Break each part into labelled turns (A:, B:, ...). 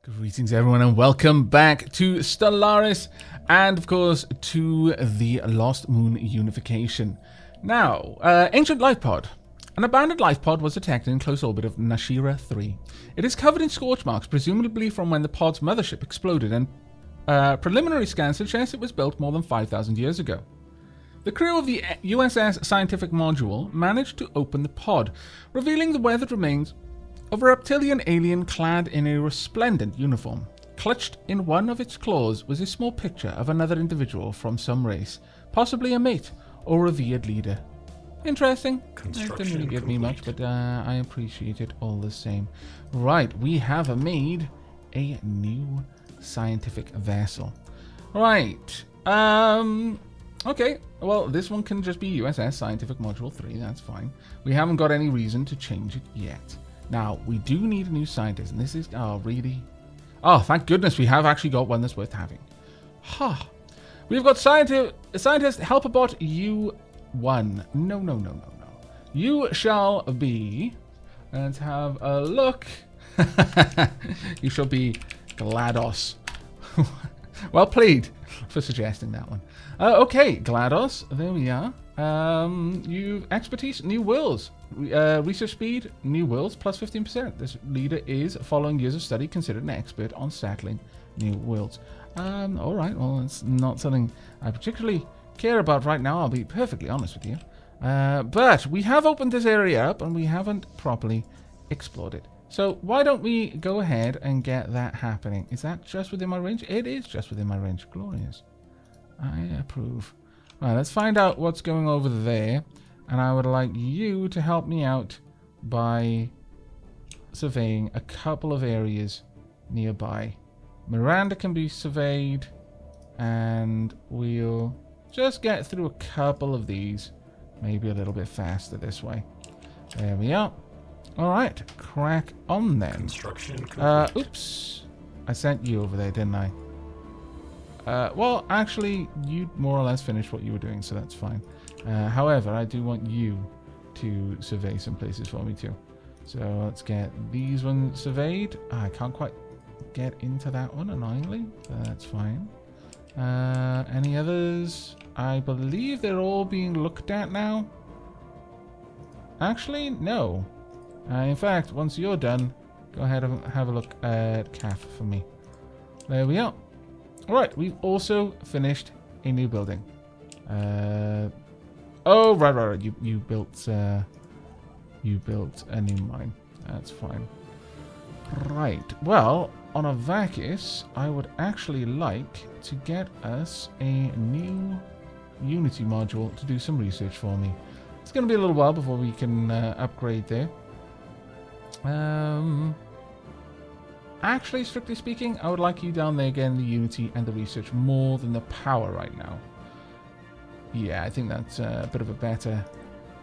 A: Greetings everyone and welcome back to Stellaris and of course to the Lost Moon Unification. Now, ancient life pod. An abandoned life pod was detected in close orbit of Nashira 3. It is covered in scorch marks, presumably from when the pod's mothership exploded, and preliminary scans suggest it was built more than 5,000 years ago. The crew of the USS Scientific Module managed to open the pod, revealing the weathered remains of a reptilian alien clad in a resplendent uniform. Clutched in one of its claws was a small picture of another individual from some race, possibly a mate or revered leader. Interesting. It didn't really give me much, but I appreciate it all the same. Right, we have made a new scientific vessel. Right. Okay, well, this one can just be USS Scientific Module 3, that's fine. We haven't got any reason to change it yet. Now, we do need a new scientist, and this is... Oh, really? Oh, thank goodness we have actually got one that's worth having. Ha! Huh. We've got scientist helper bot U1. No. You shall be... Let's have a look. You shall be GLaDOS. Well played for suggesting that one. Okay, GLaDOS. There we are. You've expertise, new worlds. Research speed, new worlds, plus 15%. This leader is, following years of study, considered an expert on settling new worlds. Alright, well, it's not something I particularly care about right now, I'll be perfectly honest with you. But we have opened this area up, and we haven't properly explored it. So why don't we go ahead and get that happening? Is that just within my range? It is just within my range. Glorious. I approve. Right, let's find out what's going over there. And I would like you to help me out by surveying a couple of areas nearby. Miranda can be surveyed, and we'll just get through a couple of these. Maybe a little bit faster this way. There we are. Alright, crack on then.
B: Construction complete.
A: Oops. I sent you over there, didn't I? Well, actually, you more or less finished what you were doing, so that's fine. However, I do want you to survey some places for me too. So let's get these ones surveyed. I can't quite get into that one, annoyingly. That's fine. Any others? I believe they're all being looked at now. Actually, no. In fact, once you're done, go ahead and have a look at CAF for me. There we are. Alright, we've also finished a new building. Oh, right. You built a new mine. That's fine. Right. Well, on Aavakis, I would actually like to get us a new Unity module to do some research for me. It's going to be a little while before we can upgrade there. Actually, strictly speaking, I would like you down there getting the Unity and the research more than the power right now. Yeah, I think that's a bit of a better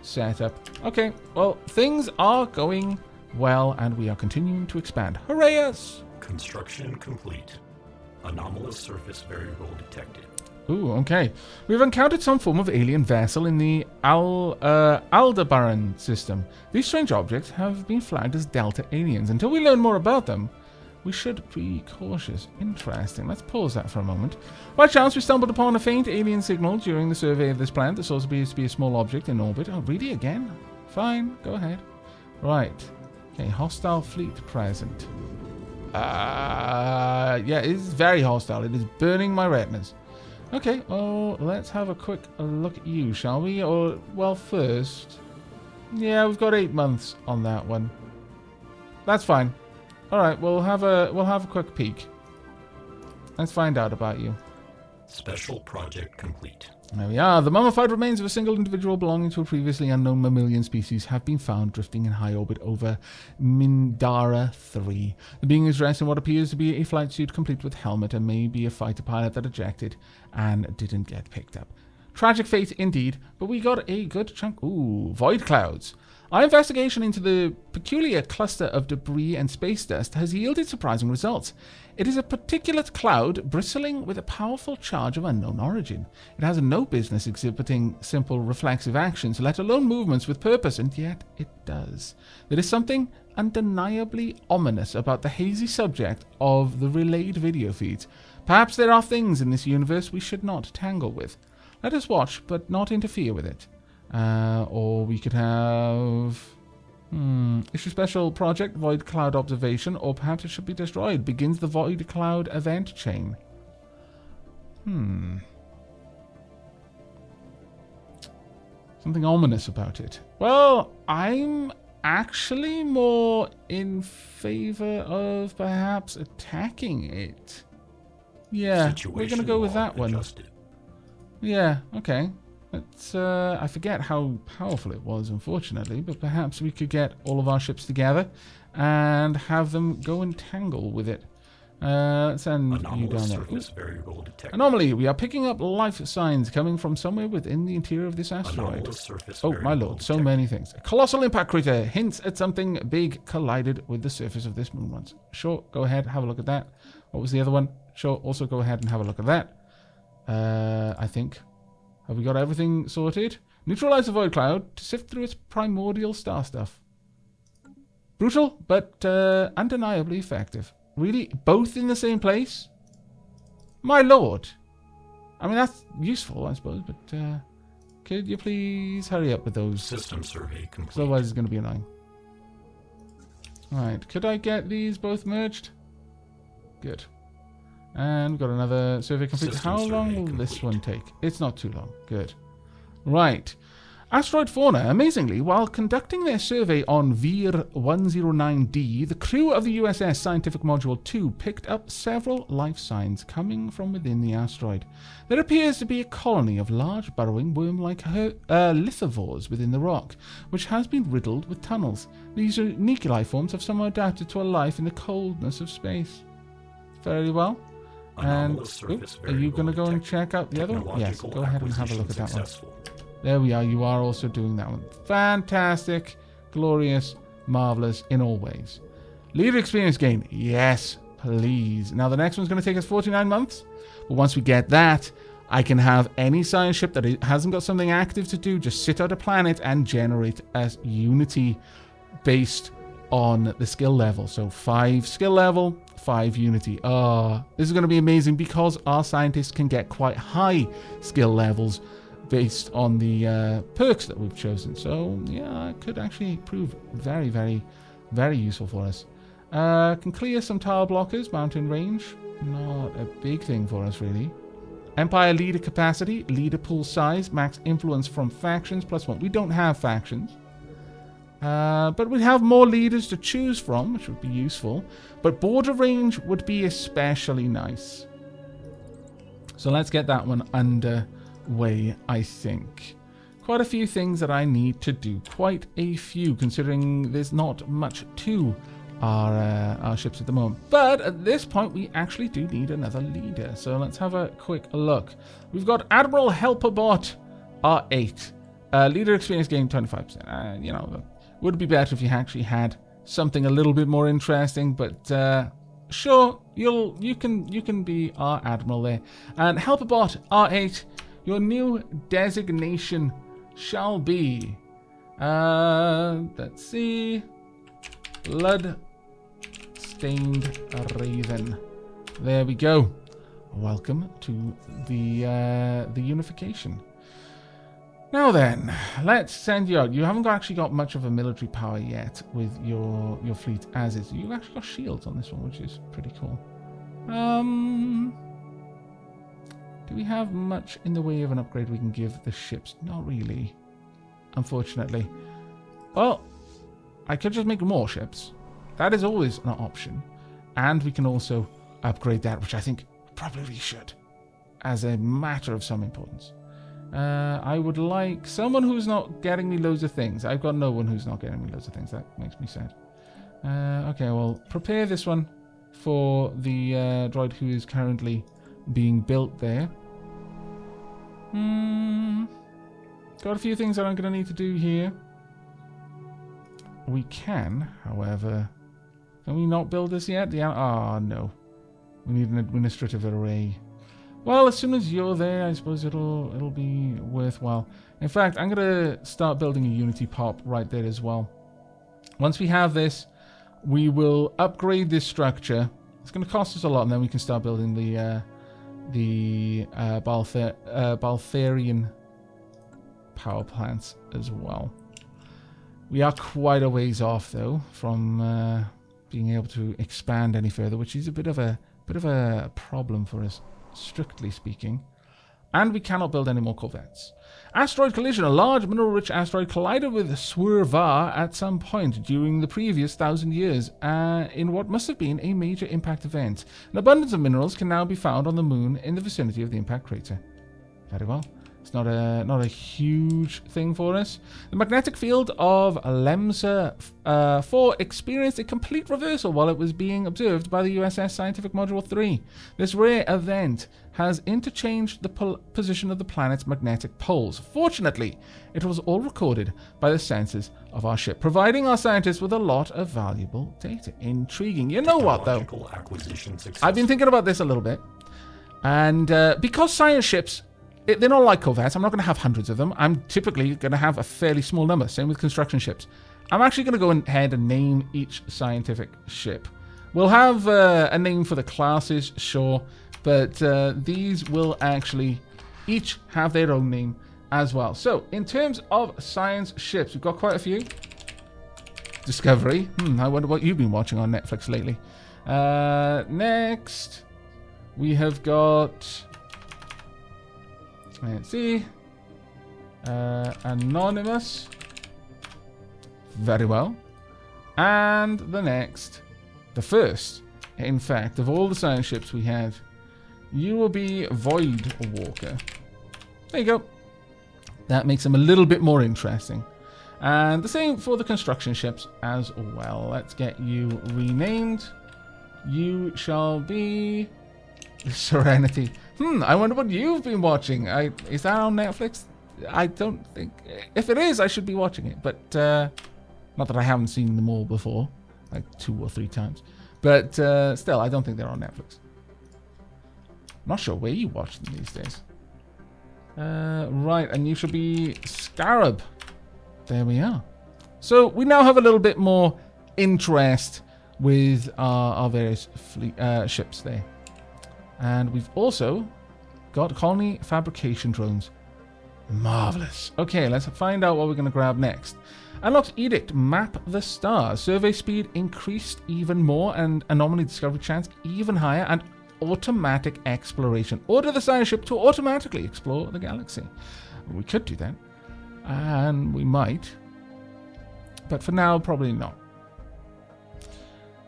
A: setup. Okay, well, things are going well, and we are continuing to expand. Hooray us!
B: Construction complete. Anomalous surface variable detected.
A: Ooh, okay. We've encountered some form of alien vessel in the Aldebaran system. These strange objects have been flagged as Delta aliens. Until we learn more about them, we should be cautious. Interesting. Let's pause that for a moment. By chance, we stumbled upon a faint alien signal during the survey of this planet that saw to be a small object in orbit. Oh, really? Again? Fine. Go ahead. Right. Okay, hostile fleet present. Yeah, it is very hostile. It is burning my retinas. Okay, well, let's have a quick look at you, shall we? Or, well, first... Yeah, we've got 8 months on that one. That's fine. Alright, we'll have a quick peek. Let's find out about you.
B: Special project complete.
A: There we are. The mummified remains of a single individual belonging to a previously unknown mammalian species have been found drifting in high orbit over Mindara 3. The being is dressed in what appears to be a flight suit complete with helmet and may be a fighter pilot that ejected and didn't get picked up. Tragic fate indeed, but we got a good chunk. Ooh, void clouds. Our investigation into the peculiar cluster of debris and space dust has yielded surprising results. It is a particulate cloud bristling with a powerful charge of unknown origin. It has no business exhibiting simple reflexive actions, let alone movements with purpose, and yet it does. There is something undeniably ominous about the hazy subject of the relayed video feeds. Perhaps there are things in this universe we should not tangle with. Let us watch, but not interfere with it. Or we could have... issue special project, Void Cloud Observation, or perhaps it should be destroyed. Begins the Void Cloud event chain. Something ominous about it. Well, I'm actually more in favor of perhaps attacking it. Yeah, we're going to go with that one. Yeah, okay. It's, I forget how powerful it was, unfortunately, but perhaps we could get all of our ships together and have them go and tangle with it. Send you down there. Anomaly. We are picking up life signs coming from somewhere within the interior of this asteroid. Oh, my lord. So many things. A colossal impact crater hints at something big collided with the surface of this moon once. Sure, go ahead. Have a look at that. What was the other one? Sure, also go ahead and have a look at that. I think. Have we got everything sorted? Neutralize the void cloud to sift through its primordial star stuff. Brutal, but undeniably effective. Really? Both in the same place? My lord. I mean, that's useful, I suppose, but could you please hurry up with those?
B: System survey complete.
A: Otherwise it's going to be annoying. Alright, could I get these both merged? Good. And we've got another survey complete. How long will this one take? It's not too long. Good. Right. Asteroid fauna. Amazingly, while conducting their survey on Vir 109D, the crew of the USS Scientific Module 2 picked up several life signs coming from within the asteroid. There appears to be a colony of large burrowing worm-like lithivores within the rock, which has been riddled with tunnels. These unique life forms have somehow adapted to a life in the coldness of space. Very well. And are you going to go and check out the other one? Yes, go ahead and have a look at that one. There we are. You are also doing that one. Fantastic, glorious, marvelous in all ways. Leader experience gain. Yes, please. Now the next one's going to take us 49 months. But once we get that, I can have any science ship that hasn't got something active to do just sit out a planet and generate as Unity based on the skill level. So 5 skill level, 5 Unity. This is going to be amazing because our scientists can get quite high skill levels based on the perks that we've chosen. So yeah, it could actually prove very, very, very useful for us. Can clear some tile blockers, mountain range. Not a big thing for us really. Empire leader capacity, leader pool size, max influence from factions, +1. We don't have factions. But we have more leaders to choose from, which would be useful. But border range would be especially nice. So let's get that one underway, I think. Quite a few things that I need to do. Quite a few, considering there's not much to our ships at the moment. But at this point, we actually do need another leader. So let's have a quick look. We've got Admiral Helperbot R8. Leader experience gain 25%. You know, would be better if you actually had something a little bit more interesting, but sure, you can be our admiral there. And Helperbot R8, your new designation shall be let's see, blood stained raven. There we go. Welcome to the unification. Now then, let's send you out. You haven't actually got much of a military power yet with your fleet as is. You've actually got shields on this one, which is pretty cool. Do we have much in the way of an upgrade we can give the ships? Not really, unfortunately. Well, I could just make more ships. That is always an option. And we can also upgrade that, which I think probably should, as a matter of some importance. I would like someone who's not getting me loads of things. I've got no one who's not getting me loads of things. That makes me sad. Okay, well, prepare this one for the droid who is currently being built there. Got a few things that I'm going to need to do here. We can, however... Can we not build this yet? Oh, no. We need an administrative array. Well, as soon as you're there, I suppose it'll be worthwhile. In fact, I'm going to start building a Unity pop right there as well. Once we have this, we will upgrade this structure. It's going to cost us a lot, and then we can start building the Baltharian power plants as well. We are quite a ways off, though, from being able to expand any further, which is a bit of a problem for us, strictly speaking. And we cannot build any more corvettes. Asteroid collision. A large mineral-rich asteroid collided with Swervar at some point during the previous 1,000 years in what must have been a major impact event. An abundance of minerals can now be found on the moon in the vicinity of the impact crater. Very well. It's not a huge thing for us. The magnetic field of Lemsa 4 experienced a complete reversal while it was being observed by the USS Scientific Module 3. This rare event has interchanged the position of the planet's magnetic poles. Fortunately, it was all recorded by the sensors of our ship, providing our scientists with a lot of valuable data. Intriguing. You know what, though? I've been thinking about this a little bit. And because science ships... they're not like corvettes. I'm not going to have hundreds of them. I'm typically going to have a fairly small number. Same with construction ships. I'm actually going to go ahead and name each scientific ship. We'll have a name for the classes, sure. But these will actually each have their own name as well. So, in terms of science ships, we've got quite a few. Discovery. I wonder what you've been watching on Netflix lately. Next, we have got... let's see. Anonymous. Very well. And the next, the first, in fact, of all the science ships we have, you will be Void Walker. There you go. That makes them a little bit more interesting. And the same for the construction ships as well. Let's get you renamed. You shall be Serenity. I wonder what you've been watching. Is that on Netflix? I don't think... If it is, I should be watching it. But, not that I haven't seen them all before. Like 2 or 3 times. But, still, I don't think they're on Netflix. I'm not sure where you watch them these days. Right, and you should be Scarab. There we are. So, we now have a little bit more interest with our various fleet, ships there. And we've also got colony fabrication drones. Marvelous. Okay, let's find out what we're going to grab next. Unlocked Edict. Map the stars. Survey speed increased even more and anomaly discovery chance even higher. And automatic exploration. Order the science ship to automatically explore the galaxy. We could do that. And we might. But for now, probably not.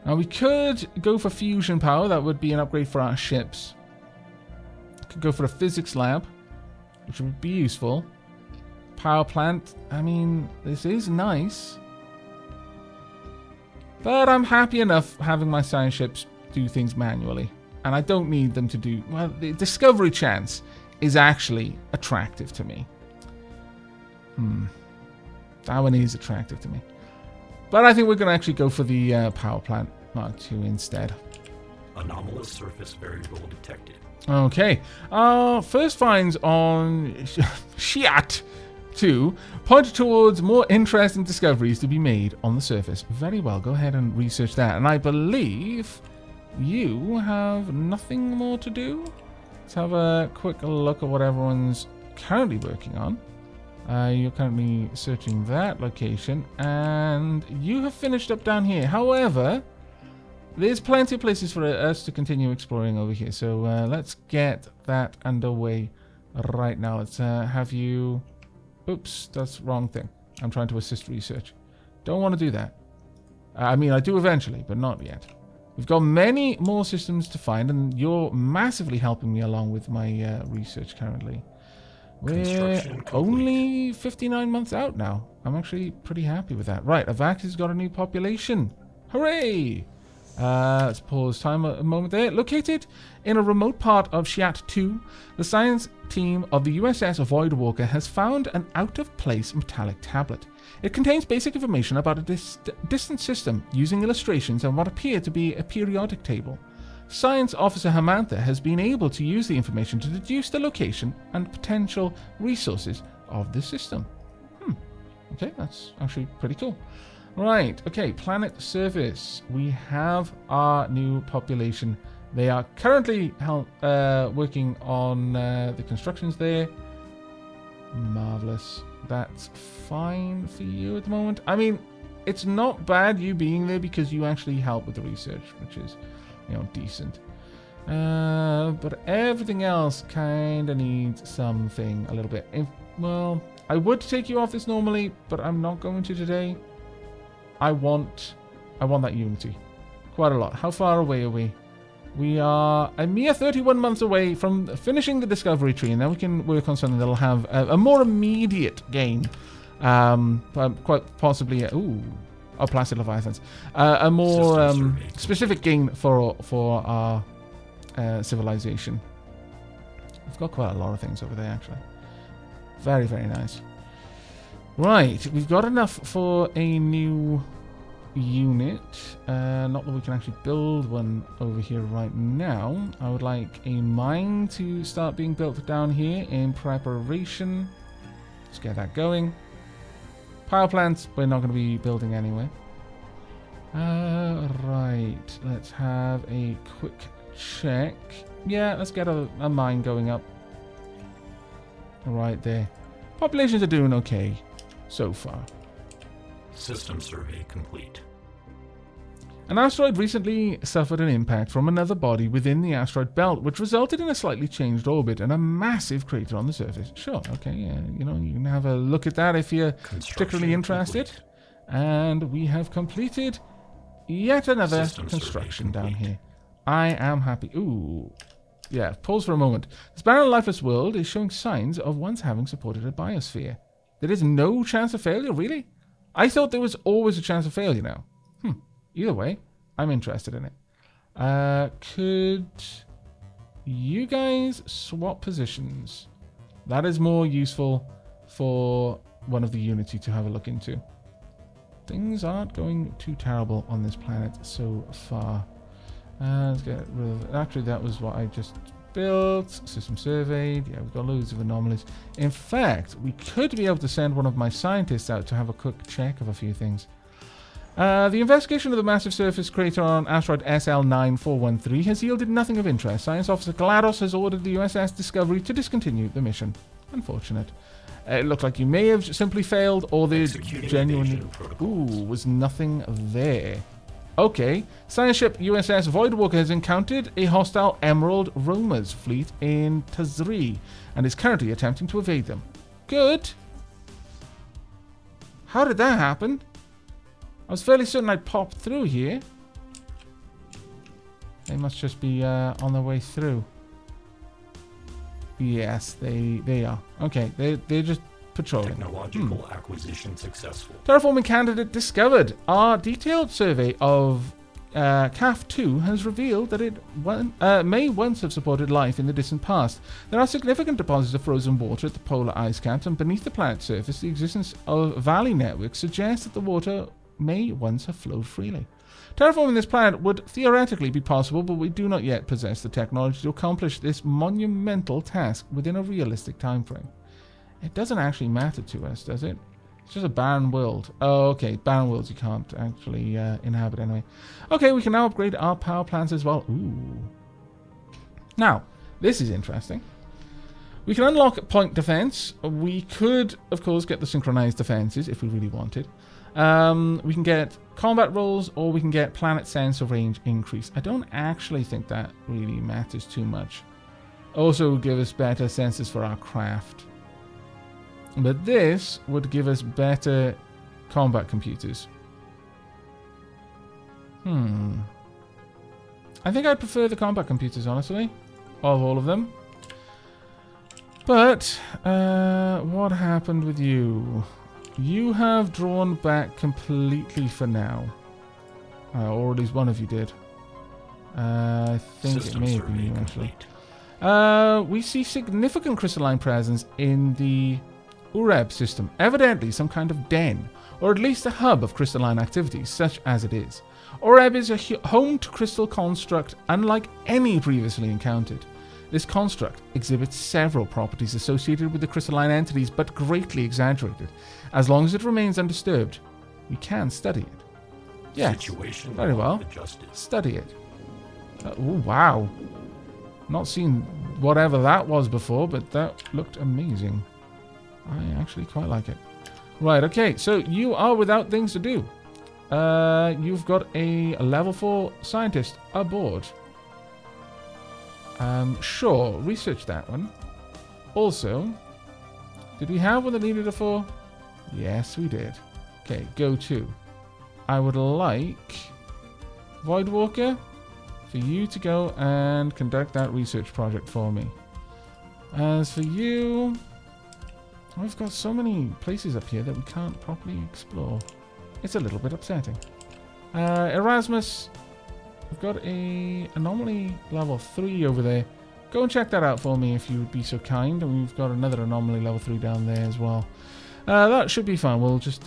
A: Now, we could go for fusion power. That would be an upgrade for our ships. Could go for a physics lab, which would be useful. Power plant. I mean, this is nice. But I'm happy enough having my science ships do things manually. And I don't need them to do... Well, the discovery chance is actually attractive to me. That one is attractive to me. But I think we're going to actually go for the power plant Mark II instead.
B: Anomalous surface variable detected.
A: Okay. First finds on Shiat 2 point towards more interesting discoveries to be made on the surface. Very well. Go ahead and research that. And I believe you have nothing more to do. Let's have a quick look at what everyone's currently working on. You're currently searching that location, and you have finished up down here. However, there's plenty of places for us to continue exploring over here. So let's get that underway right now. Let's have you... Oops, that's the wrong thing. I'm trying to assist research. Don't want to do that. I mean, I do eventually, but not yet. We've got many more systems to find, and you're massively helping me along with my research currently. We're only 59 months out now. I'm actually pretty happy with that. Right, Aavak has got a new population. Hooray! Let's pause time a moment there. Located in a remote part of Shiat 2, the science team of the USS Void Walker has found an out-of-place metallic tablet. It contains basic information about a distant system using illustrations and what appear to be a periodic table. Science Officer Hamantha has been able to use the information to deduce the location and potential resources of the system. Okay, that's actually pretty cool. Right, okay, planet surface. We have our new population. They are currently working on the constructions there. Marvelous. That's fine for you at the moment. I mean, it's not bad you being there because you actually help with the research, which is, you know, decent. But everything else kind of needs something a little bit. Well, I would take you off this normally, but I'm not going to today. I want that unity. Quite a lot. How far away are we? We are a mere 31 months away from finishing the discovery tree, and then we can work on something that'll have a more immediate gain. Quite possibly... Placid Leviathans. A more specific gain for our civilization. We've got quite a lot of things over there, actually. Very, very nice. Right, we've got enough for a new unit. Not that we can actually build one over here right now. I would like a mine to start being built down here in preparation. Let's get that going. Power plants, we're not going to be building anyway. Right, let's have a quick check. Yeah, let's get a mine going up. Right there. Populations are doing okay so far.
B: System survey complete.
A: An asteroid recently suffered an impact from another body within the asteroid belt, which resulted in a slightly changed orbit and a massive crater on the surface. Sure, okay, yeah, you know, you can have a look at that if you're particularly interested. Complete. And we have completed yet another construction down here. I am happy. Ooh. Yeah, pause for a moment. This barren lifeless world is showing signs of once having supported a biosphere. There is no chance of failure, really? I thought there was always a chance of failure now. Either way, I'm interested in it. Could you guys swap positions? That is more useful for one of the Unity to have a look into. Things aren't going too terrible on this planet so far. Let's get rid of... Actually, that was what I just built. System surveyed. Yeah, we've got loads of anomalies. In fact, we could be able to send one of my scientists out to have a quick check of a few things. The investigation of the massive surface crater on asteroid SL9413 has yielded nothing of interest. Science Officer GLaDOS has ordered the USS Discovery to discontinue the mission. Unfortunate. It looked like you may have simply failed, or there genuinely was nothing there. Okay. Science ship USS Voidwalker has encountered a hostile Emerald Roamers fleet in Tazri and is currently attempting to evade them. Good. How did that happen? I was fairly certain I'd pop through here. They must just be on their way through. Yes, they are. Okay, they're just patrolling.
B: Technological acquisition successful.
A: Terraforming candidate discovered. Our detailed survey of CAF-2 has revealed that it may once have supported life in the distant past. There are significant deposits of frozen water at the polar ice caps, and beneath the planet's surface, the existence of valley networks suggests that the water may once have flowed freely. Terraforming this planet would theoretically be possible, but we do not yet possess the technology to accomplish this monumental task within a realistic time frame. It doesn't actually matter to us, does it? It's just a barren world. Oh, okay. Barren worlds you can't actually inhabit anyway. Okay, we can now upgrade our power plants as well. Ooh. Now, this is interesting. We can unlock point defense. We could, of course, get the synchronized defenses if we really wanted. We can get combat rolls, or we can get planet sensor range increase. I don't actually think that really matters too much. Also give us better sensors for our craft. But this would give us better combat computers. I think I'd prefer the combat computers, honestly, of all of them. But what happened with you? You have drawn back completely for now. Or at least one of you did. I think it may have been you, actually. We see significant crystalline presence in the Ureb system. Evidently some kind of den, or at least a hub of crystalline activities, such as it is. Ureb is a home to crystal construct unlike any previously encountered. This construct exhibits several properties associated with the crystalline entities, but greatly exaggerated. As long as it remains undisturbed, We can study it. Yes,
B: Situation
A: very well.
B: adjusted.
A: Study it. Oh, wow. Not seen whatever that was before, but that looked amazing. I actually quite like it. Right, okay, so you are without things to do. You've got a level 4 scientist aboard. Sure, research that one. Also, did we have one that needed a 4? Yes, we did. Okay, go to. I would like Voidwalker for you to go and conduct that research project for me. As for you, we've got so many places up here that we can't properly explore. It's a little bit upsetting. Erasmus, we've got a anomaly level 3 over there. Go and check that out for me if you would be so kind. And we've got another anomaly level 3 down there as well. That should be fun. We'll just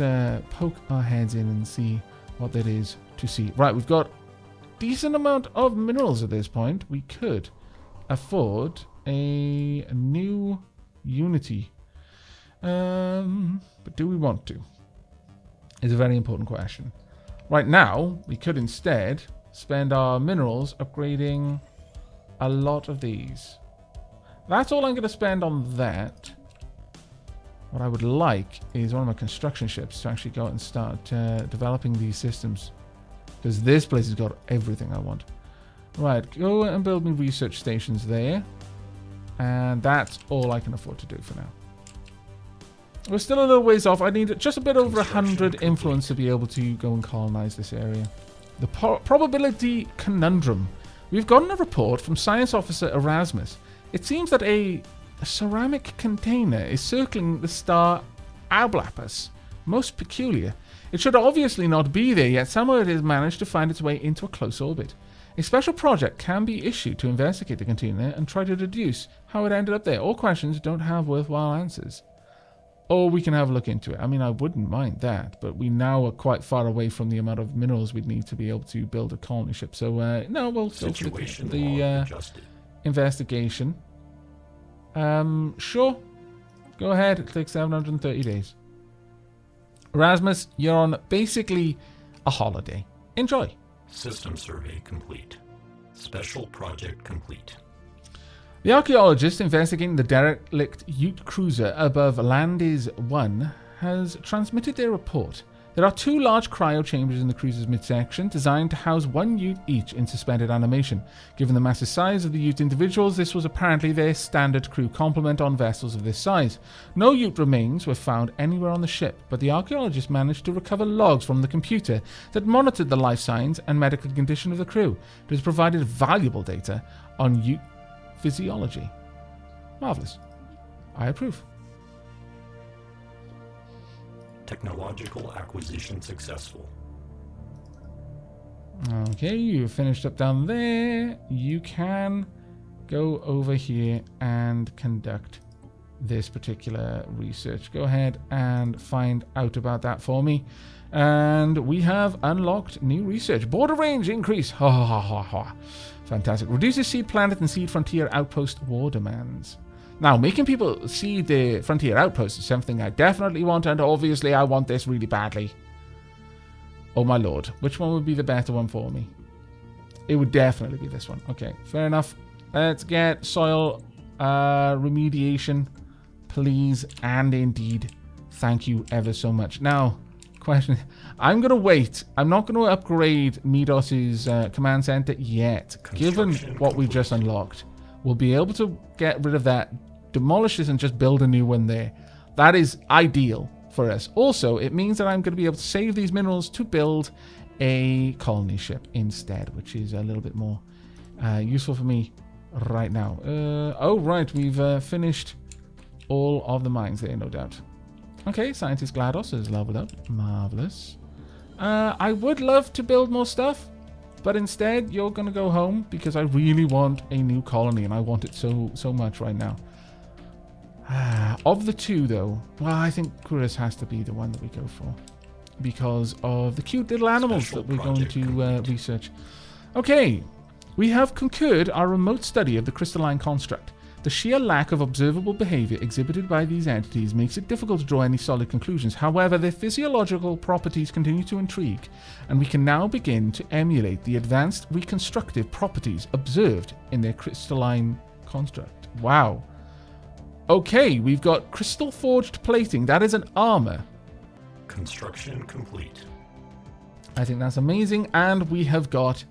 A: poke our heads in and see what that is to see. Right, we've got a decent amount of minerals at this point. We could afford a new Unity. But do we want to? Is a very important question. Right now, we could instead spend our minerals upgrading a lot of these. That's all I'm going to spend on that. What I would like is one of my construction ships to actually go out and start developing these systems. Because this place has got everything I want. Right, go and build me research stations there. And that's all I can afford to do for now. We're still a little ways off. I need just a bit over 100 influence to be able to go and colonize this area. The probability conundrum. We've gotten a report from Science Officer Erasmus. It seems that a ceramic container is circling the star Aavak. Most peculiar. It should obviously not be there, yet somehow it has managed to find its way into a close orbit. A special project can be issued to investigate the container and try to deduce how it ended up there. All questions don't have worthwhile answers. Or we can have a look into it. I mean, I wouldn't mind that, but we now are quite far away from the amount of minerals we'd need to be able to build a colony ship. So, no, we'll go for the investigation. Sure. Go ahead. It takes 730 days. Erasmus, you're on basically a holiday. Enjoy.
B: System survey complete. Special project complete.
A: The archaeologist investigating the derelict Ute cruiser above Landis 1 has transmitted their report. There are 2 large cryo chambers in the cruiser's midsection, designed to house 1 Ute each in suspended animation. Given the massive size of the Ute individuals, this was apparently their standard crew complement on vessels of this size. No Ute remains were found anywhere on the ship, but the archaeologist managed to recover logs from the computer that monitored the life signs and medical condition of the crew. It has provided valuable data on Ute physiology. Marvelous. I approve.
B: Technological acquisition successful.
A: Okay, you finished up down there. You can go over here and conduct this particular research. Go ahead and find out about that for me. And we have unlocked new research. Border range increase. Ha ha ha ha ha. Fantastic. Reduces seed planet and seed frontier outpost war demands. Now, making people see the frontier outpost is something I definitely want, and obviously I want this really badly. Oh my lord. Which one would be the better one for me? It would definitely be this one. Okay, fair enough. Let's get soil remediation, please, and indeed. Thank you ever so much. Now, question. I'm going to wait. I'm not going to upgrade Midos's command center yet. Given what we've just unlocked, we'll be able to get rid of that, demolish this, and just build a new one there. That is ideal for us. Also, it means that I'm going to be able to save these minerals to build a colony ship instead, which is a little bit more useful for me right now. Oh, right. We've finished all of the mines there, no doubt. Okay, Scientist GLaDOS is leveled up. Marvelous. I would love to build more stuff, but instead you're going to go home because I really want a new colony, and I want it so much right now. Of the 2, though, well, I think Kuris has to be the one that we go for because of the cute little animals that we're going to research. Okay, we have concurred our remote study of the crystalline construct. The sheer lack of observable behavior exhibited by these entities makes it difficult to draw any solid conclusions. However, their physiological properties continue to intrigue, and we can now begin to emulate the advanced reconstructive properties observed in their crystalline construct. Wow. Okay, we've got crystal forged plating. That is an armor.
B: Construction complete.
A: I think that's amazing. And we have got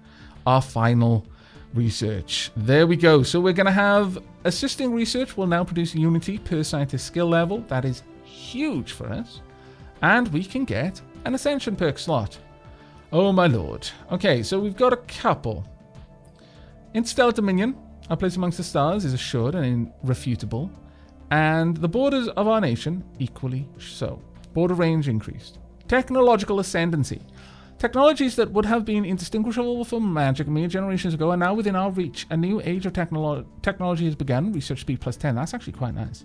A: our final research. There we go. So we're going to have assisting research will now produce unity per scientist skill level. That is huge for us. And we can get an ascension perk slot. Oh my lord. Okay, so we've got a couple. Interstellar Dominion, our place amongst the stars, is assured and irrefutable. And the borders of our nation, equally so. Border range increased. Technological Ascendancy. Technologies that would have been indistinguishable from magic mere generations ago are now within our reach. A new age of technology has begun. Research speed +10. That's actually quite nice.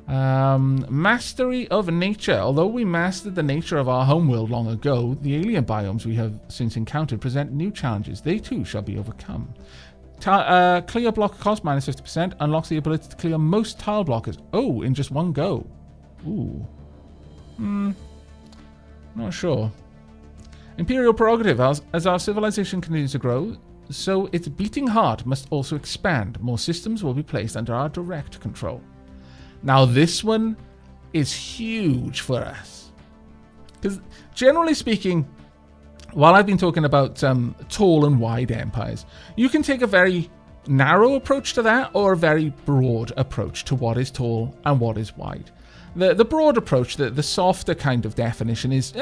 A: Mastery of nature. Although we mastered the nature of our homeworld long ago, the alien biomes we have since encountered present new challenges. They too shall be overcome. Clear block cost -50%. Unlocks the ability to clear most tile blockers. Oh, in just one go. Ooh. Not sure. Imperial Prerogative. As our civilization continues to grow, so its beating heart must also expand. More systems will be placed under our direct control. Now this one is huge for us. Because generally speaking, while I've been talking about tall and wide empires, you can take a very narrow approach to that or a very broad approach to what is tall and what is wide. The broad approach, the softer kind of definition is,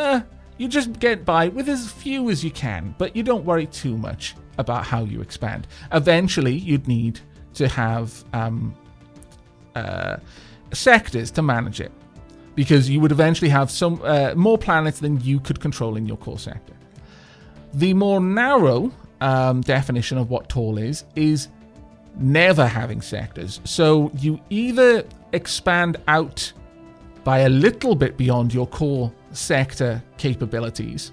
A: you just get by with as few as you can, but you don't worry too much about how you expand. Eventually, you'd need to have sectors to manage it, because you would eventually have some more planets than you could control in your core sector. The more narrow definition of what tall is never having sectors. So you either expand out by a little bit beyond your core sector capabilities.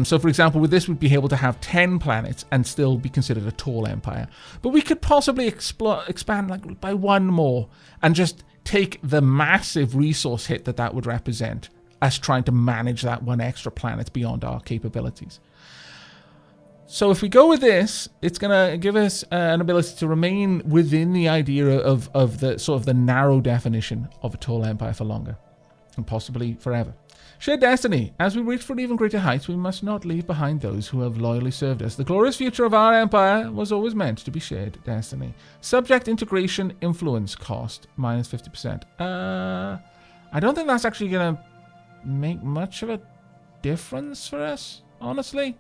A: So for example, with this, we'd be able to have 10 planets and still be considered a tall empire. But we could possibly expand like by one more and just take the massive resource hit that would represent as trying to manage that one extra planet beyond our capabilities. So if we go with this, it's going to give us an ability to remain within the idea of the sort of the narrow definition of a tall empire for longer, and possibly forever. Shared destiny. As we reach for even greater heights, we must not leave behind those who have loyally served us. The glorious future of our empire was always meant to be shared destiny. Subject integration influence cost -50%. I don't think that's actually going to make much of a difference for us, honestly.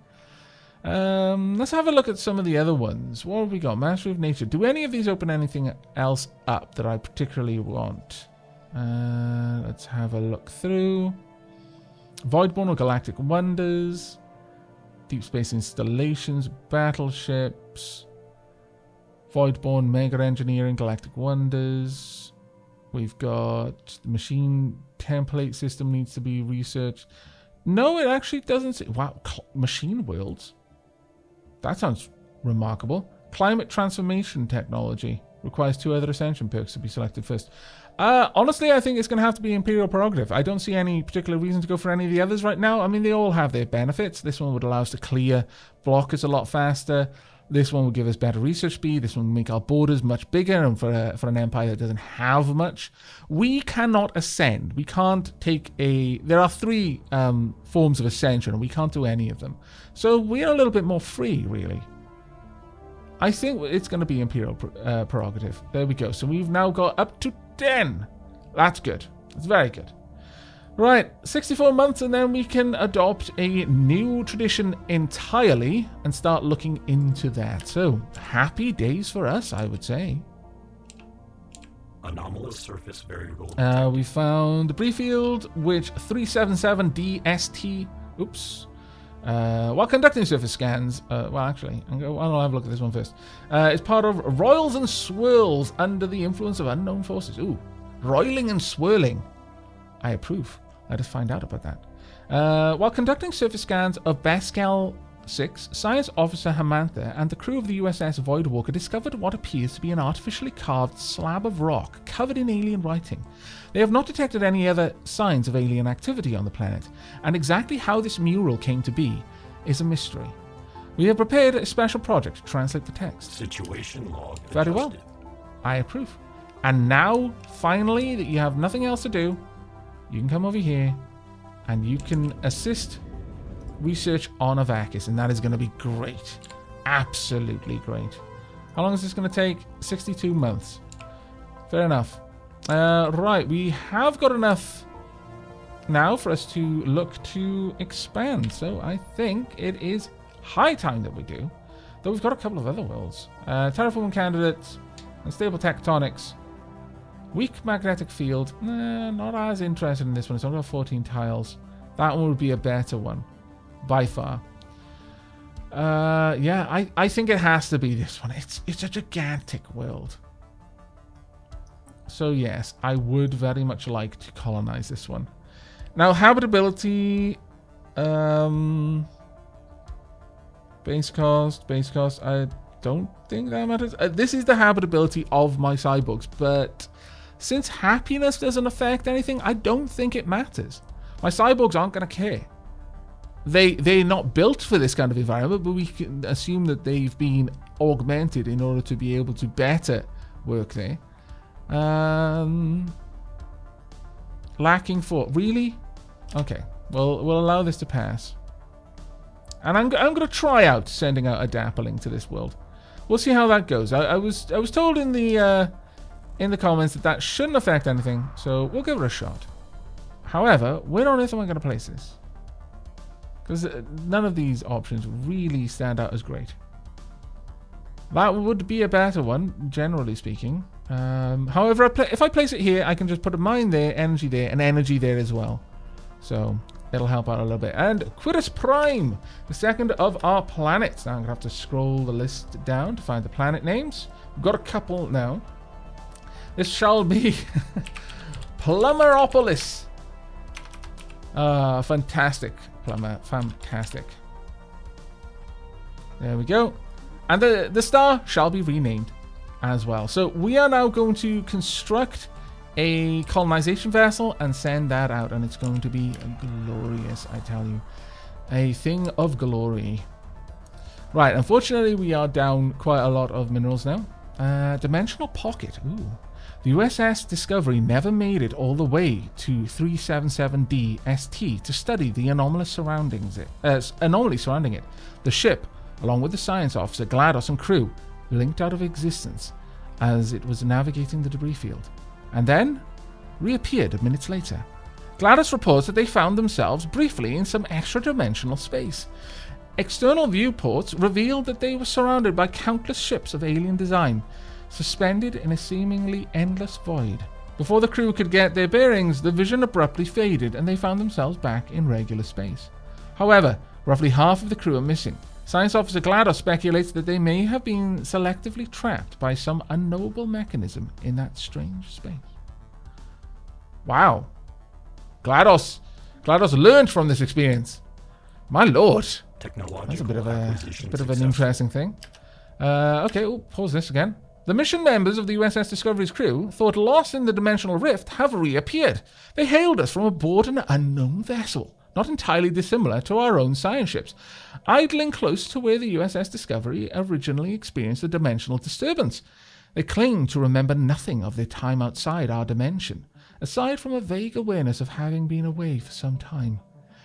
A: Let's have a look at some of the other ones. What have we got? Mastery of nature. Do any of these open anything else up that I particularly want? Let's have a look through. Voidborn or Galactic Wonders. Deep space installations. Battleships. Voidborn, Mega Engineering, Galactic Wonders. We've got the machine template system needs to be researched. No, it actually doesn't say. Wow, machine worlds. That sounds remarkable. Climate transformation technology requires 2 other ascension perks to be selected first. Honestly, I think it's going to have to be Imperial Prerogative. I don't see any particular reason to go for any of the others right now. I mean, they all have their benefits. This one would allow us to clear blockers a lot faster. This one will give us better research speed. This one will make our borders much bigger, and for an empire that doesn't have much. We cannot ascend. We can't take a... There are 3 forms of ascension, and we can't do any of them. So we are a little bit more free, really. I think it's going to be Imperial Prerogative. There we go. So we've now got up to 10. That's good. That's very good. Right, 64 months and then we can adopt a new tradition entirely and start looking into that. So, happy days for us, I would say.
B: Anomalous surface variable.
A: We found the brief field, which 377DST. Oops. While conducting surface scans, well, actually, I'll have a look at this one first. It's part of Roils and Swirls under the influence of unknown forces. Ooh, roiling and swirling. I approve. Let us find out about that. While conducting surface scans of Bascal 6, Science Officer Hamantha and the crew of the USS Voidwalker discovered what appears to be an artificially carved slab of rock covered in alien writing. They have not detected any other signs of alien activity on the planet, and exactly how this mural came to be is a mystery. We have prepared a special project to translate the text.
B: Situation log
A: Very well.
B: adjusted.
A: I approve. And now, finally, that you have nothing else to do, you can come over here and you can assist research on Aavak, and that is going to be great. Absolutely great. How long is this going to take? 62 months. Fair enough. Right, we have got enough now for us to look to expand. So I think it is high time that we do. Though we've got a couple of other worlds. Terraforming candidates, unstable tectonics, weak magnetic field. Not as interested in this one. It's only got 14 tiles. That one would be a better one. By far. Yeah, I think it has to be this one. It's a gigantic world. So yes, I would very much like to colonize this one. Now, habitability, base cost, I don't think that matters. This is the habitability of my cyborgs, but since happiness doesn't affect anything, I don't think it matters. My cyborgs aren't going to care. They're not built for this kind of environment, but we can assume that they've been augmented in order to be able to better work there. Lacking 4. Really? Okay. Well, we'll allow this to pass. And I'm going to try out sending out a dappling to this world. We'll see how that goes. I was told in the comments that shouldn't affect anything, so we'll give it a shot. However, where on earth am I going to place this? Because none of these options really stand out as great. That would be a better one, generally speaking. However, if I place it here, I can just put a mine there, energy there, and energy there as well. So it'll help out a little bit. And Quitus Prime, the second of our planets. Now I'm going to have to scroll the list down to find the planet names. We've got a couple now. This shall be Plummeropolis. Fantastic. Plumber, fantastic. There we go. And the star shall be renamed as well. So we are now going to construct a colonization vessel and send that out, and it's going to be glorious, I tell you. A thing of glory. Right, unfortunately we are down quite a lot of minerals now. Dimensional pocket. Ooh. The USS Discovery never made it all the way to 377D ST to study the anomaly surrounding it. The ship, along with the science officer, GLaDOS, and crew, blinked out of existence as it was navigating the debris field, and then reappeared minutes later. GLaDOS reports that they found themselves briefly in some extra-dimensional space. External viewports revealed that they were surrounded by countless ships of alien design, suspended in a seemingly endless void. Before the crew could get their bearings, the vision abruptly faded and they found themselves back in regular space. However, roughly half of the crew are missing. Science Officer GLaDOS speculates that they may have been selectively trapped by some unknowable mechanism in that strange space. Wow. GLaDOS learned from this experience. My lord. That's a bit of an interesting thing. Okay, we'll pause this again. The mission members of the USS Discovery's crew, thought lost in the dimensional rift, have reappeared. They hailed us from aboard an unknown vessel, not entirely dissimilar to our own science ships, idling close to where the USS Discovery originally experienced a dimensional disturbance. They claim to remember nothing of their time outside our dimension, aside from a vague awareness of having been away for some time.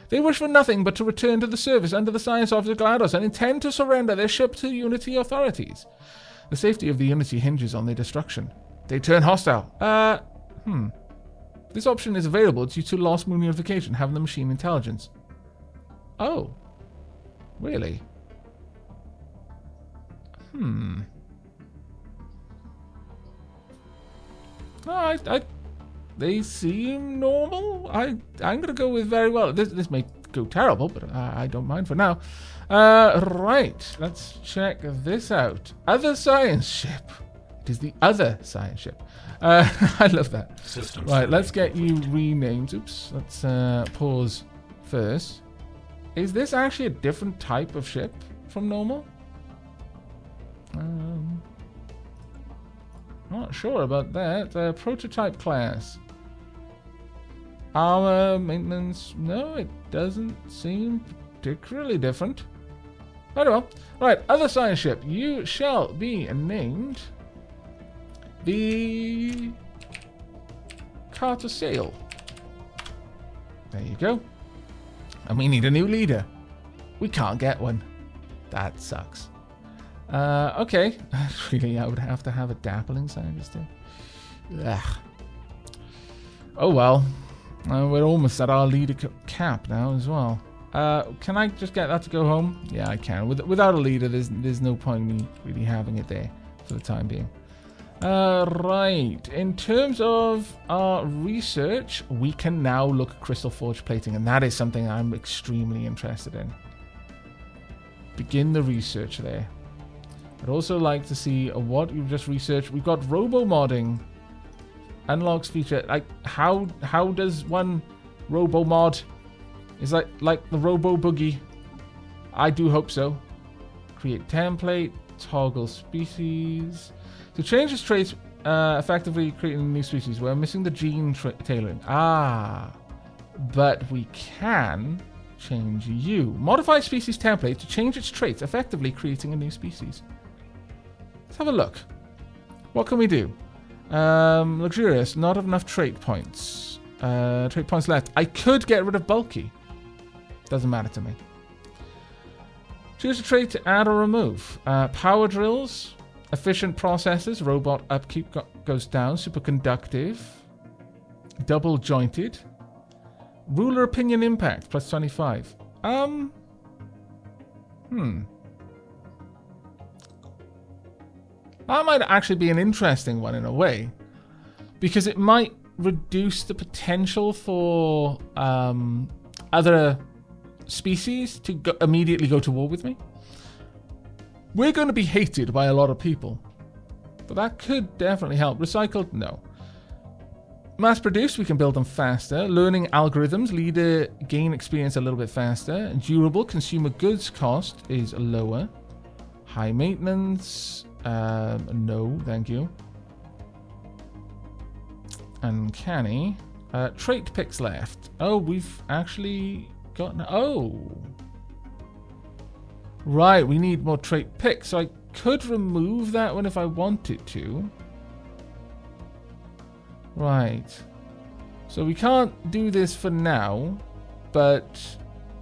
A: They wish for nothing but to return to the service under the Science Officer GLaDOS and intend to surrender their ship to Unity authorities. The safety of the Unity hinges on their destruction. They turn hostile. This option is available due to Lost Moon Unification having the machine intelligence. Oh. Really? No, they seem normal. I'm going to go with very well. This may go terrible, but I don't mind for now. Right, let's check this out. Other science ship. It is the other science ship. I love that. Right, let's get you renamed. Oops, let's pause first. Is this actually a different type of ship from normal? Not sure about that. Prototype class. Armor, maintenance. No, it doesn't seem particularly different. Very well. Right, other science ship. You shall be named the Carter Sail. There you go. And we need a new leader. We can't get one. That sucks. Okay. Really, I would have to have a dappling scientist too. Ugh. Oh well. We're almost at our leader cap now as well. Can I just get that to go home? Yeah, I can. Without a leader, there's no point in me really having it there for the time being. Right. In terms of our research, we can now look at crystal forge plating, and that is something I'm extremely interested in. Begin the research there. I'd also like to see what you've just researched. We've got robo-modding. Unlocks feature. Like, how does one robo-mod? Is that like the robo-boogie? I do hope so. Create template. Toggle species. To change this trait, effectively creating a new species. We're missing the gene tailoring. Ah. But we can change you. Modify species template to change its traits, effectively creating a new species. Let's have a look. What can we do? Luxurious, not enough trait points. Trait points left. I could get rid of bulky. Doesn't matter to me. Choose a trait to add or remove. Power drills, efficient processes, robot upkeep goes down, superconductive, double jointed, ruler opinion impact, plus 25. That might actually be an interesting one in a way, because it might reduce the potential for other species to immediately go to war with me. We're going to be hated by a lot of people, but that could definitely help. Recycled, no. Mass produced, we can build them faster. Learning algorithms, leader gain experience a little bit faster. Durable, consumer goods cost is lower. High maintenance, no, thank you. Uncanny. Trait picks left. Oh, we've actually gotten... Oh. Right, we need more trait picks. So I could remove that one if I wanted to. Right. So we can't do this for now, but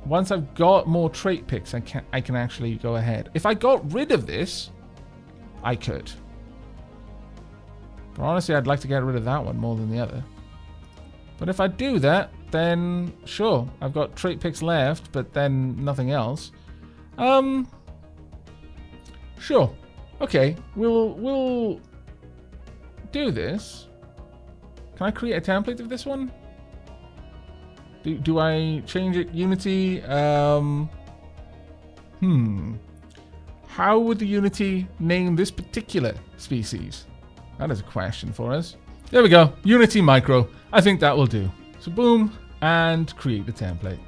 A: once I've got more trait picks, I can actually go ahead. If I got rid of this, I could. But honestly, I'd like to get rid of that one more than the other. But if I do that, then sure, I've got trait picks left, but then nothing else. Sure. Okay, we'll do this. Can I create a template of this one? Do I change it? Unity. How would the Unity name this particular species? That is a question for us. There we go. Unity Micro. I think that will do. So boom, and create the template.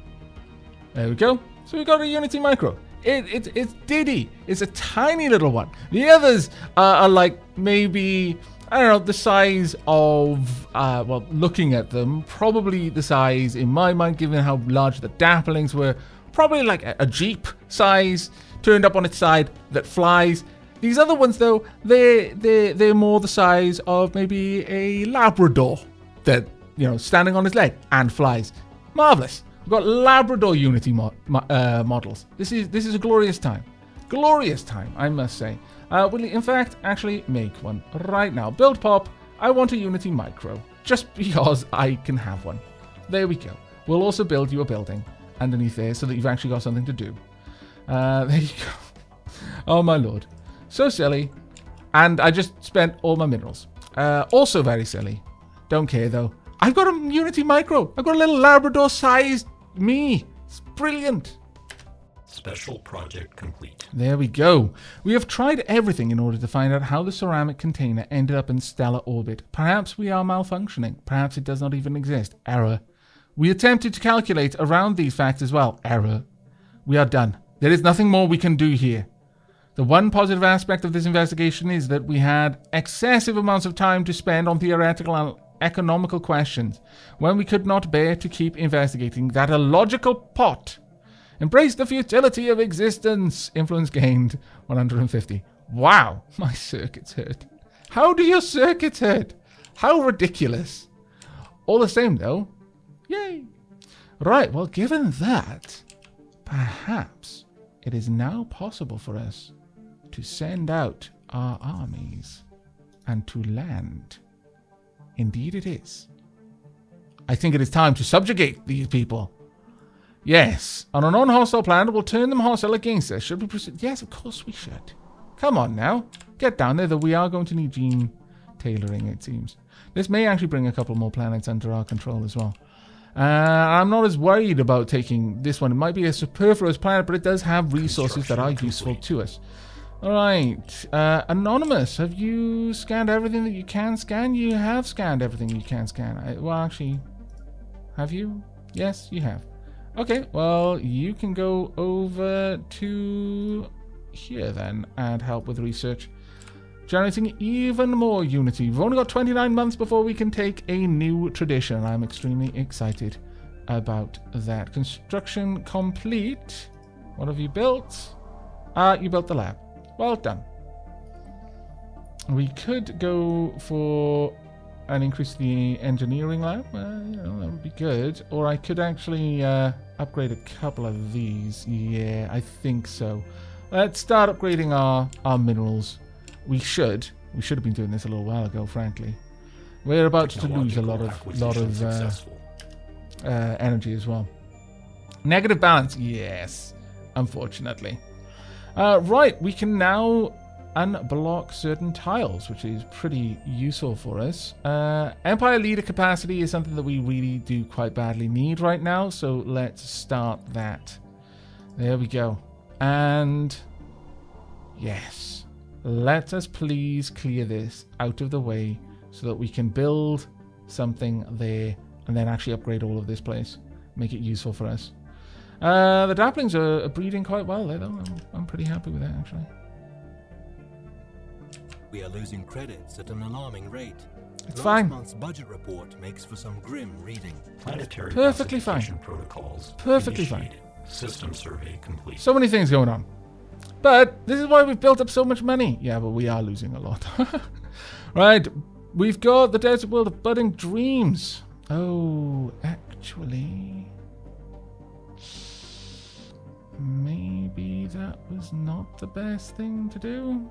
A: There we go. So we got a Unity Micro. It's Diddy. It's a tiny little one. The others are like maybe, I don't know, the size of, well, looking at them, probably the size, in my mind, given how large the Dapplings were, probably like a Jeep size, turned up on its side, that flies. These other ones, though, they're more the size of maybe a Labrador that, you know, standing on its leg and flies. Marvelous. We've got Labrador Unity models. This is a glorious time. Glorious time, I must say. Will you, in fact, actually make one right now. Build pop. I want a Unity Micro, just because I can have one. There we go. We'll also build you a building underneath there so that you've actually got something to do. There you go. Oh, my lord. So silly. And I just spent all my minerals. Also very silly. Don't care, though. I've got a Unity Micro. I've got a little Labrador-sized me. It's brilliant.
B: Special project complete.
A: There we go. We have tried everything in order to find out how the ceramic container ended up in stellar orbit. Perhaps we are malfunctioning. Perhaps it does not even exist. Error. We attempted to calculate around these facts as well. Error. We are done. There is nothing more we can do here. The one positive aspect of this investigation is that we had excessive amounts of time to spend on theoretical and economical questions when we could not bear to keep investigating that illogical pot. Embrace the futility of existence. Influence gained 150. Wow, my circuits hurt. How do your circuits hurt? How ridiculous. All the same though. Yay. Right, well given that, perhaps it is now possible for us to send out our armies and to land. Indeed it is. I think it is time to subjugate these people. Yes, on a non-hostile planet, we'll turn them hostile against us. Should we proceed? Yes, of course we should. Come on now. Get down there, though we are going to need gene tailoring, it seems. This may actually bring a couple more planets under our control as well. I'm not as worried about taking this one. It might be a superfluous planet, but it does have resources that are useful to us. Alright, Anonymous, have you scanned everything that you can scan? You have scanned everything you can scan. Well, actually, have you? Yes, you have. Okay, well, you can go over to here then and help with research. Generating even more unity. We've only got 29 months before we can take a new tradition. I'm extremely excited about that. Construction complete. What have you built? You built the lab. Well done. We could go for an increase in the engineering lab. You know, that would be good. Or I could actually upgrade a couple of these. Yeah, I think so. Let's start upgrading our minerals. We should have been doing this a little while ago, frankly. We're about to lose a lot of energy as well. Negative balance, yes, unfortunately. Right, we can now unblock certain tiles, which is pretty useful for us. Empire leader capacity is something that we really do quite badly need right now, so let's start that. There we go. And yes. Let us please clear this out of the way so that we can build something there and then actually upgrade all of this place. Make it useful for us. The Daplings are breeding quite well there, though. I'm pretty happy with that, actually.
C: We are losing credits at an alarming rate.
A: It's fine.
C: Last month's budget report makes for some grim reading.
B: Planetary
A: Perfectly
B: classification
A: fine.
B: protocols
A: Perfectly fine.
B: initiated. System survey complete.
A: So many things going on. But this is why we've built up so much money. Yeah, but we are losing a lot. Right. We've got the desert world of budding dreams. Oh, actually, maybe that was not the best thing to do.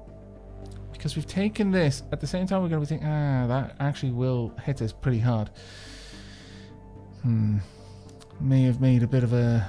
A: Because we've taken this. At the same time, we're going to be thinking, that actually will hit us pretty hard. May have made a bit of a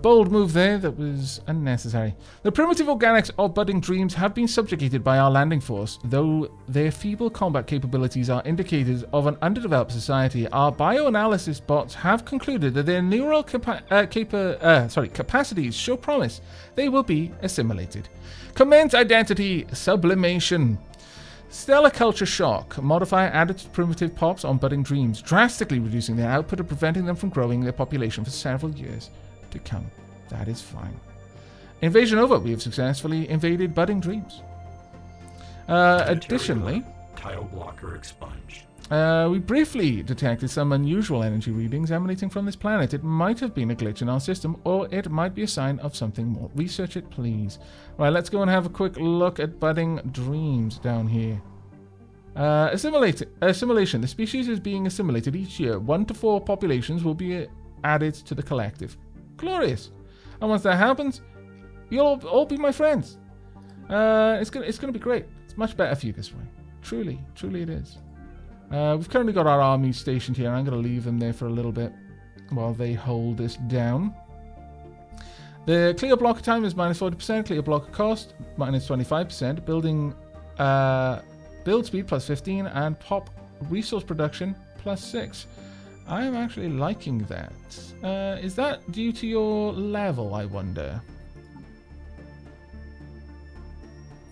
A: bold move there that was unnecessary. The primitive organics of budding dreams have been subjugated by our landing force. Though their feeble combat capabilities are indicators of an underdeveloped society, our bioanalysis bots have concluded that their neural capacities show promise. They will be assimilated. Commence identity sublimation. Stellar culture shock. Modifier added to primitive pops on budding dreams, drastically reducing their output and preventing them from growing their population for several years to come. That is fine. Invasion over. We have successfully invaded budding dreams. Additionally,
B: tile blocker expunged.
A: We briefly detected some unusual energy readings emanating from this planet. It might have been a glitch in our system, or it might be a sign of something more. Research it, please. Right, let's go and have a quick look at budding dreams down here. Assimilation. The species is being assimilated each year. 1 to 4 populations will be added to the collective. Glorious. And once that happens, you'll all be my friends. It's gonna be great. It's much better for you this way. Truly it is. We've currently got our armies stationed here. I'm going to leave them there for a little bit while they hold this down. The clear blocker time is minus 40%, clear blocker cost minus 25%, build speed plus 15, and pop resource production plus 6. I'm actually liking that. Is that due to your level, I wonder?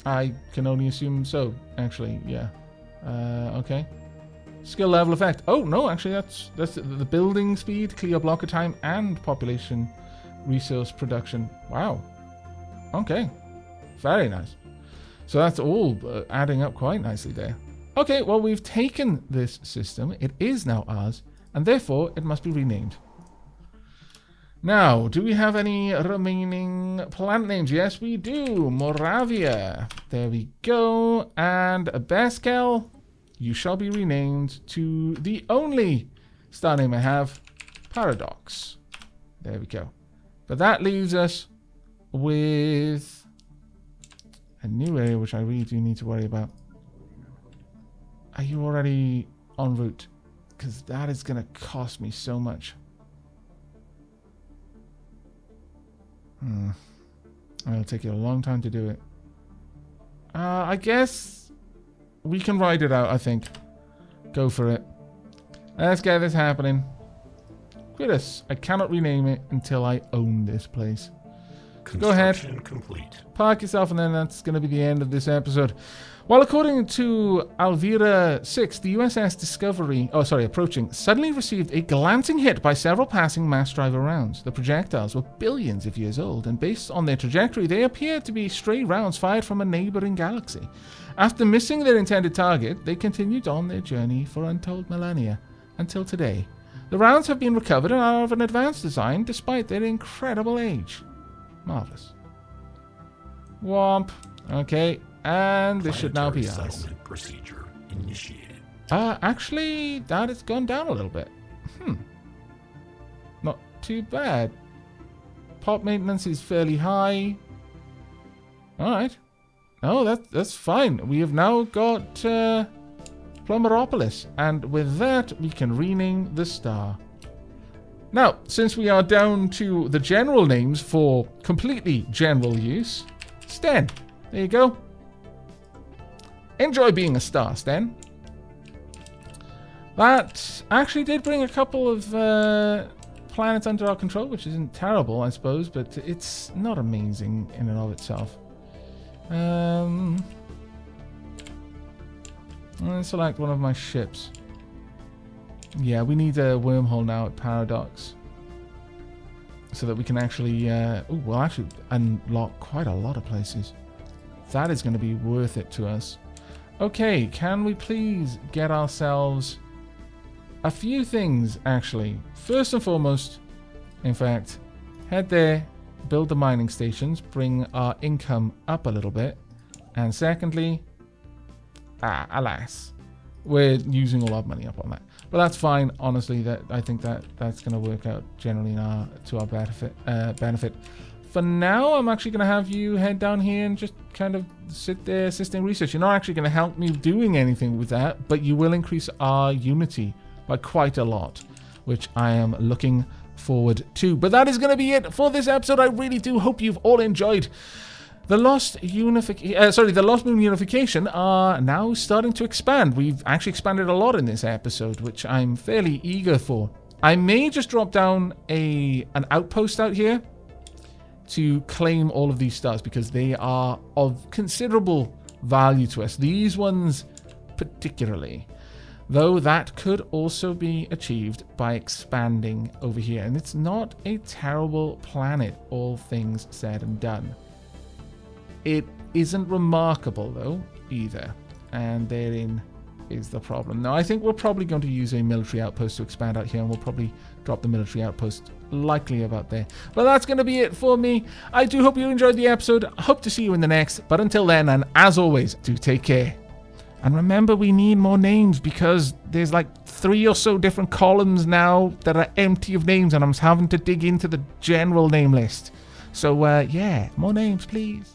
A: I can only assume so, actually, yeah. Okay. Skill level effect. Oh, no, actually, that's the building speed, clear blocker time, and population resource production. Wow. Okay. Very nice. So that's all adding up quite nicely there. Okay, well, we've taken this system. It is now ours, and therefore it must be renamed. Now, do we have any remaining planet names? Yes, we do. Moravia. There we go. And Baskel, you shall be renamed to the only star name I have, Paradox. There we go. But that leaves us with a new area, which I really do need to worry about. Are you already en route? Because that is going to cost me so much. It'll take you a long time to do it. I guess we can ride it out, I think. Go for it. Let's get this happening. Quitus, I cannot rename it until I own this place. Go ahead.
B: Complete.
A: Park yourself, and then that's going to be the end of this episode. Well, according to Alvira 6, the USS Discovery, approaching, suddenly received a glancing hit by several passing mass driver rounds. The projectiles were billions of years old, and based on their trajectory, they appeared to be stray rounds fired from a neighboring galaxy. After missing their intended target, they continued on their journey for untold millennia, until today. The rounds have been recovered and are of an advanced design, despite their incredible age. Marvelous. Womp. Okay. And this should now be ours.
B: Settlement procedure initiated.
A: Actually, that has gone down a little bit. Not too bad. Pop maintenance is fairly high. Alright. No, that's fine. We have now got Plumeropolis. And with that, we can rename the star. Now, since we are down to the general names for completely general use, Sten. There you go. Enjoy being a star, Sten. That actually did bring a couple of planets under our control, which isn't terrible, I suppose, but it's not amazing in and of itself. Let's select one of my ships. Yeah, we need a wormhole now at Paradox, so that we can actually, we'll actually unlock quite a lot of places. That is going to be worth it to us. Okay, can we please get ourselves a few things, actually. First and foremost, in fact, head there, build the mining stations, bring our income up a little bit. And secondly, alas, we're using a lot of money up on that. But that's fine, honestly. I think that's going to work out generally to our benefit. For now, I'm actually going to have you head down here and just kind of sit there assisting research. You're not actually going to help me doing anything with that, but you will increase our unity by quite a lot, which I am looking forward to. But that is going to be it for this episode. I really do hope you've all enjoyed. The Lost Moon Unification are now starting to expand. We've actually expanded a lot in this episode, which I'm fairly eager for. I may just drop down an outpost out here to claim all of these stars, because they are of considerable value to us. These ones particularly. Though that could also be achieved by expanding over here. And it's not a terrible planet, all things said and done. It isn't remarkable, though, either. And therein is the problem. Now, I think we're probably going to use a military outpost to expand out here, and we'll probably drop the military outpost likely about there. But that's going to be it for me. I do hope you enjoyed the episode. I hope to see you in the next. But until then, and as always, do take care. And remember, we need more names, because there's like 3 or so different columns now that are empty of names, and I'm having to dig into the general name list. So, yeah, more names, please.